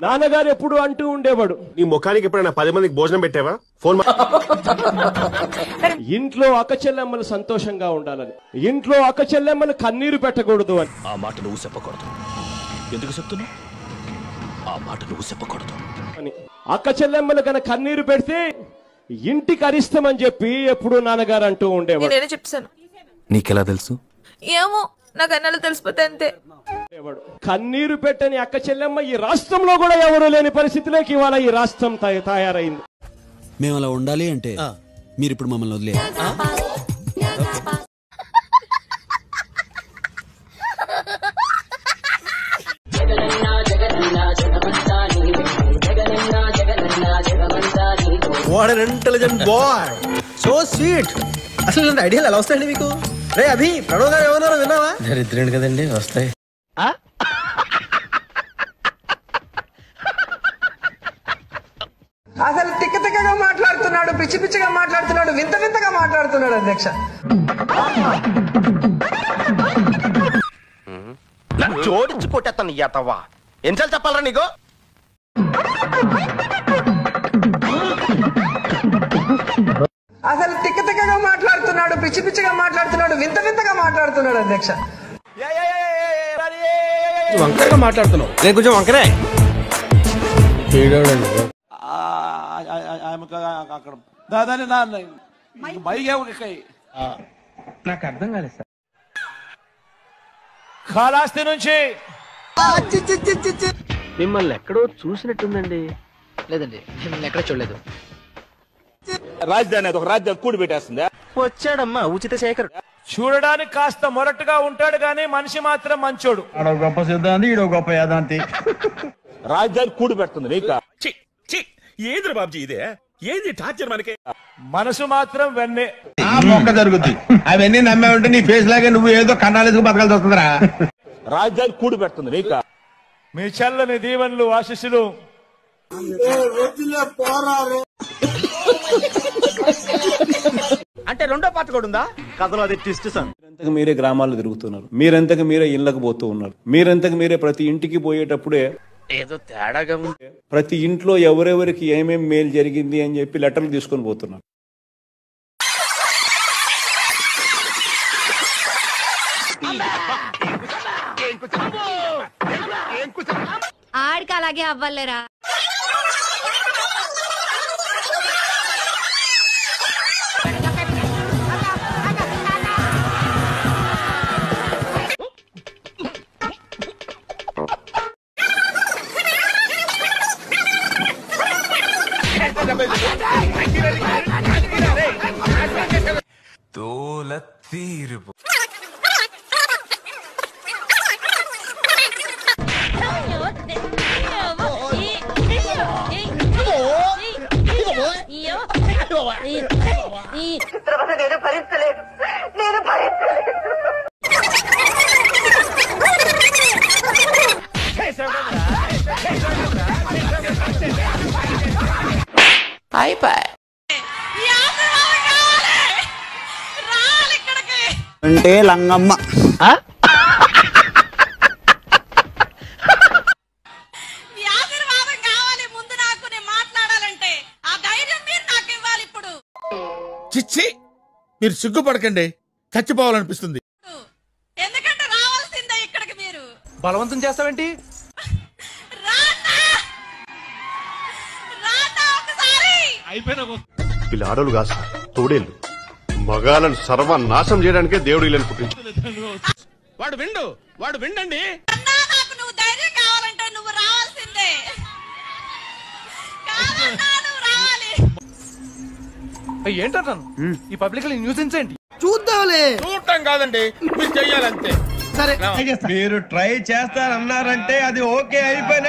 నాన్నగారు ఎప్పుడు అంటూ ఉండేవాడు, నీ ముఖానికి ఎప్పుడైనా 10 మందికి భోజనం పెట్టావా? ఫోన్ ఇంట్లో అక్క చెల్లెమ్మలు సంతోషంగా ఉండాలని, ఇంట్లో అక్క చెల్లెమ్మలు కన్నీరు పెట్టకూడదు అని. ఆ మాట నువ్వు చెప్పకూడదు. ఎందుకు చెప్తున్నావు? ఆ మాట నువ్వు చెప్పకూడదు అని. అక్క చెల్లెమ్మలు కనుక కన్నీరు పెడితే ఇంటికి అరిష్టమని చెప్పి ఎప్పుడు నాన్నగారు అంటూ ఉండేవాడు. నేనే చెప్తాను. నీకెలా తెలుసు? ఏమో, నాకు అన్నలు తెలిసిపోతే అంతే. కన్నీరు పెట్టని అక్క చెల్లెమ్మ ఈ రాష్ట్రంలో కూడా ఎవరు లేని పరిస్థితిలోకి ఇవాళ ఈ రాష్ట్రం తయారైంది. మేము అలా ఉండాలి అంటే మీరు ఇప్పుడు మమ్మల్ని వదిలే. What N intelligent boy, so sweet. అసలు ఇలాంటి ఐడియాలు ఎలా వస్తాయండి మీకు? రే అభి, ప్రణవ్ గారు ఏమన్నారో విన్నావా? దరిద్రుడు కదండి, వస్తాయి. అసలు తిక్క తిక్కగా మాట్లాడుతున్నాడు, పిచ్చి పిచ్చిగా మాట్లాడుతున్నాడు, వింత వింతగా మాట్లాడుతున్నాడు అధ్యక్ష. జోడించి కొట్టేస్తాను ఎతవా. ఎన్నిసార్లు చెప్పాలరా నీకు? అసలు తిక్క తిక్కగా మాట్లాడుతున్నాడు, పిచ్చి పిచ్చిగా మాట్లాడుతున్నాడు, వింత వింతగా మాట్లాడుతున్నాడు అధ్యక్ష. వంకరగా మాట్లాడుతున్నావు. నేను కొంచెం వంకరే. నాకు అర్థం కాలేదు సార్. కాళహస్తి నుంచి మిమ్మల్ని ఎక్కడో చూసినట్టుందండి. లేదండి, మిమ్మల్ని ఎక్కడ చూడలేదు. రాజధాని ఒక రాజ్యం కూడి పెట్టేస్తుందా? వచ్చాడమ్మా ఉచిత శేఖర్. చూడడానికి కాస్త మొరటుగా ఉంటాడు గానీ మనిషి మాత్రం మంచోడు. గొప్ప సిద్ధాంతి, ఈడో గొప్ప యాదాంతి. రాజధాని కూడి పెడుతుంది నీకు. ఏది బాబుజీ ఇదే? ఏది టార్చర్ మనకి? మనసు మాత్రం వెన్నే. మొక్క జరుగుద్ది. అవన్నీ నమ్మే ఉంటే నీ ఫేస్ లాగే నువ్వు ఏదో కన్నాలేసుకు బతకాల్సి వస్తుందిరా. రాజధాని కూడి పెడుతుంది నీకు. మీ చల్లని దీవెనలు, ఆశీస్సులు అంటే రెండో పాట కూడా ఉందా కథలో? అది ట్విస్ట్ సార్. మీరంతకు మీరే గ్రామాల్లో తిరుగుతున్నారు, మీరంతకు మీరే ఇళ్లకు పోతూ ఉన్నారు, మీరంతకు మీరే ప్రతి ఇంటికి పోయేటప్పుడే ఏదో తేడాగా ఉంది. ప్రతి ఇంట్లో ఎవరెవరికి ఏమేం మేలు జరిగింది అని చెప్పి లెటర్లు తీసుకొని పోతున్నారు. ఆడికి అలాగే అవ్వలేరా? నేను భరించలేదు, నేను భరించలేదు. అంటే లంగమ్మ చిచ్చి, మీరు సిగ్గుపడకండి, చచ్చిపోవాలనిపిస్తుంది. ఎందుకంటే రావాల్సిందే ఇక్కడికి. మీరు బలవంతం చేస్తావేంటి? వీళ్ళు ఆడోళ్ళు కాదు సార్, తోడేళ్ళు. మగాలను సర్వనాశం చేయడానికే దేవుడు వీళ్ళని పుట్టించాడు. వాడు విండండి. నాకు నువ్వు ధైర్యం కావాలంటే నువ్వు రావాల్సిందే. ఏంటంటాను ఈ పబ్లిక్ న్యూసెన్స్ ఏంటి? చూద్దాంలే. చూడటం కాదండి, మీరు చెయ్యాలంతే. సరే, మీరు ట్రై చేస్తారన్నారంటే అది ఓకే అయిపోయిన